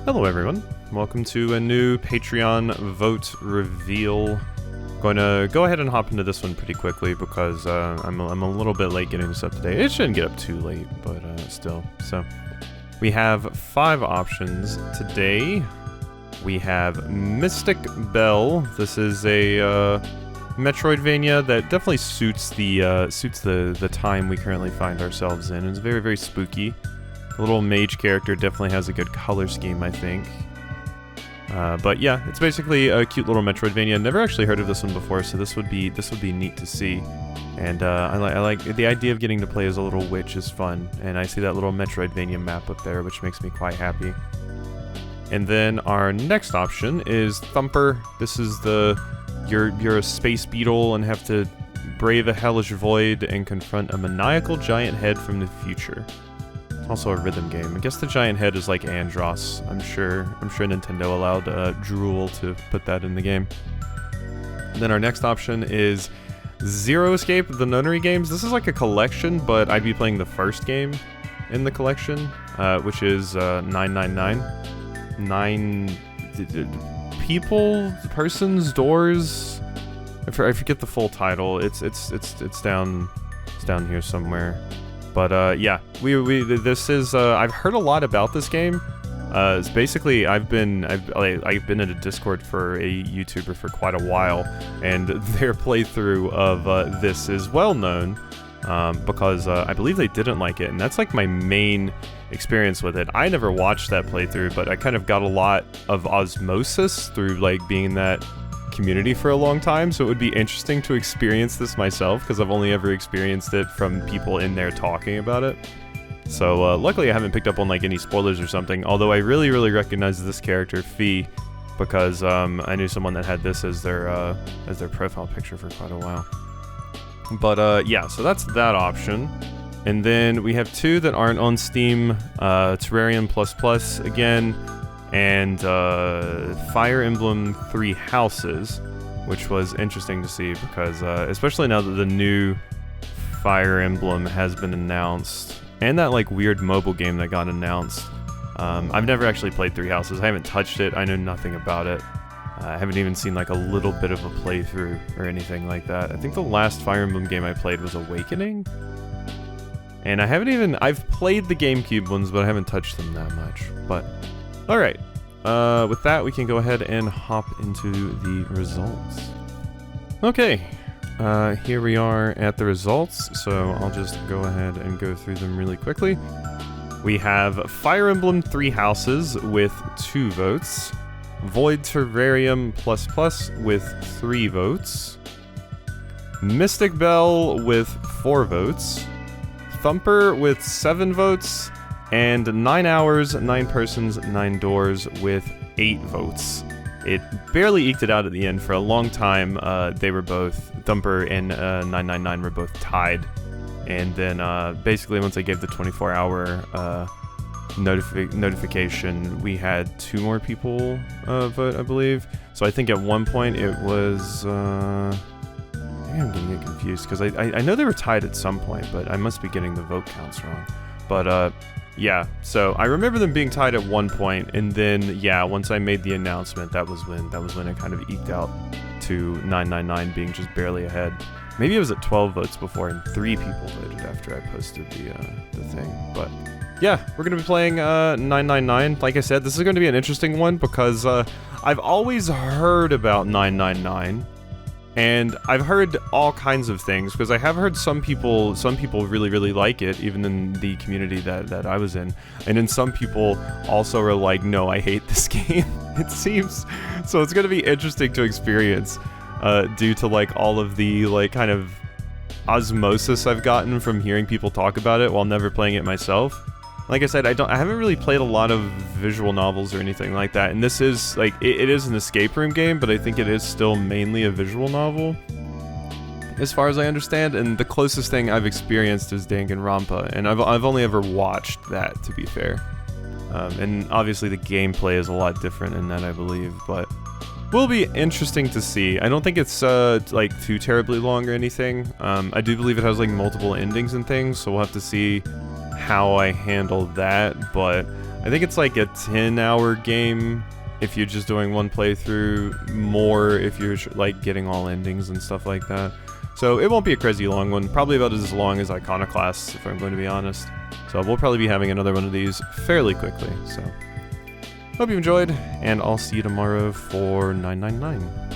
Hello everyone, welcome to a new Patreon vote reveal. Going to go ahead and hop into this one pretty quickly because I'm a little bit late getting this up today. It shouldn't get up too late, but still. So, we have 5 options today. We have Mystic Bell. This is a Metroidvania that definitely suits the time we currently find ourselves in. It's very, very spooky. The little mage character definitely has a good color scheme, I think. But yeah, it's basically a cute little Metroidvania. Never actually heard of this one before, so this would be neat to see. And I like the idea of getting to play as a little witch is fun. And I see that little Metroidvania map up there, which makes me quite happy. And then our next option is Thumper. This is you're a space beetle and have to brave a hellish void and confront a maniacal giant head from the future. Also a rhythm game. I guess the giant head is like Andross. I'm sure Nintendo allowed Drool to put that in the game. And then our next option is Zero Escape, the Nonary games. This is like a collection, but I'd be playing the first game in the collection, which is 999. 9 people, persons, doors. I forget the full title. It's down here somewhere. But yeah, this is I've heard a lot about this game. It's basically I've been in a Discord for a YouTuber for quite a while, and their playthrough of this is well known because I believe they didn't like it, and that's like my main experience with it. I never watched that playthrough, but I kind of got a lot of osmosis through like being in that community for a long time, so it would be interesting to experience this myself because I've only ever experienced it from people in there talking about it. So luckily I haven't picked up on like any spoilers or something, although I really recognize this character, Fee, because I knew someone that had this as their profile picture for quite a while. But yeah, so that's that option. And then we have 2 that aren't on Steam, Terrarium++ again, and Fire Emblem 3 Houses, which was interesting to see because especially now that the new Fire Emblem has been announced, and that like weird mobile game that got announced. I've never actually played 3 Houses. I haven't touched it. I know nothing about it. I haven't even seen like a little bit of a playthrough or anything like that. I think the last Fire Emblem game I played was Awakening. And I've played the GameCube ones, but I haven't touched them that much. But alright, with that we can go ahead and hop into the results. Okay, here we are at the results, so I'll just go ahead and go through them really quickly. We have Fire Emblem 3 Houses with 2 votes, Void Terrarium++ with 3 votes, Mystic Bell with 4 votes, Thumper with 7 votes, and 9 Hours, 9 Persons, 9 Doors with 8 votes. It barely eked it out at the end. For a long time, they were both, Thumper and 999 were both tied. And then basically once I gave the 24-hour notification, we had 2 more people vote, I believe. So I think at one point it was... maybe I'm getting it confused, because I know they were tied at some point, but I must be getting the vote counts wrong. But yeah, so I remember them being tied at one point, and then yeah, once I made the announcement, that was when it kind of eked out to 999 being just barely ahead. Maybe it was at 12 votes before, and 3 people voted after I posted the thing. But yeah, we're gonna be playing 999. Like I said, this is going to be an interesting one because I've always heard about 999. And I've heard all kinds of things, because I have heard some people really like it, even in the community that I was in. And then some people also are like, no, I hate this game, it seems. So it's going to be interesting to experience, due to like all of the like kind of osmosis I've gotten from hearing people talk about it while never playing it myself. Like I said, I haven't really played a lot of visual novels or anything like that, and this is, like, it is an escape room game, but I think it is still mainly a visual novel, as far as I understand, and the closest thing I've experienced is Danganronpa, and I've only ever watched that, to be fair. And obviously the gameplay is a lot different in that, I believe, but will be interesting to see. I don't think it's, like, too terribly long or anything. I do believe it has, like, multiple endings and things, so we'll have to see how I handle that, but I think it's like a 10-hour game if you're just doing one playthrough, more if you're like getting all endings and stuff like that. So it won't be a crazy long one, probably about as long as Iconoclasts, if I'm going to be honest. So we'll probably be having another one of these fairly quickly, so hope you enjoyed, and I'll see you tomorrow for 999.